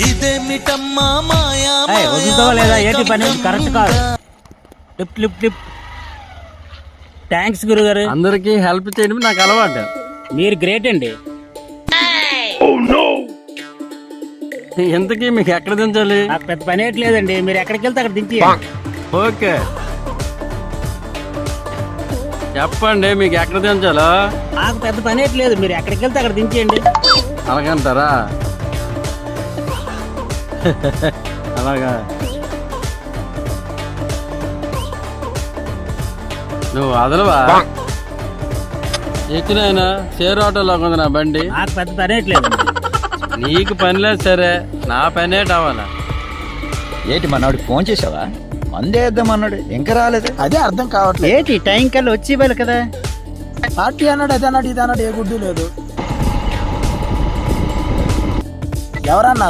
ఇదేమిటమ్మా మాయా వదులుతావా లేదా? ఏంటి పని? కరెక్ట్ కాదు. Lift lift lift. థ్యాంక్స్ గురుగారు. అందరికి హెల్ప్ చేయడం నాకు అలవాటు. మీరు గ్రేట్ అండి. ఇంతకీ మీకు ఎక్కడ దించాలి? నాకు పెద్ద పని లేదండి, మీరు ఎక్కడికి వెళ్తే అక్కడ దించి. ఓకే చెప్పండి మీకు ఎక్కడ దించాలో. నాకు పెద్ద పని లేదు, మీరు ఎక్కడికి వెళ్తే అక్కడ దించేయండి. అలాగంటారా? అలాగా నువ్వు అదలవా? ఎక్కినాయనా షేర్ ఆటోలో ఉంది నా బండి. నాకు పెద్ద పని లేదు. నీకు పని లేదు సరే, నా పనే కావాలా? ఏంటి మనవాడికి ఫోన్ చేసావా? మందే వేద్దాం అన్నాడు, ఇంకా రాలేదు. అదే అర్థం కావట్లేదు. ఏంటి టైం కల్లా వచ్చి ఇవ్వాలి కదా. పార్టీ అన్నాడు, అది అన్నాడు, ఇది అన్నాడు, ఏ గుడ్డు లేదు. ఎవరన్నా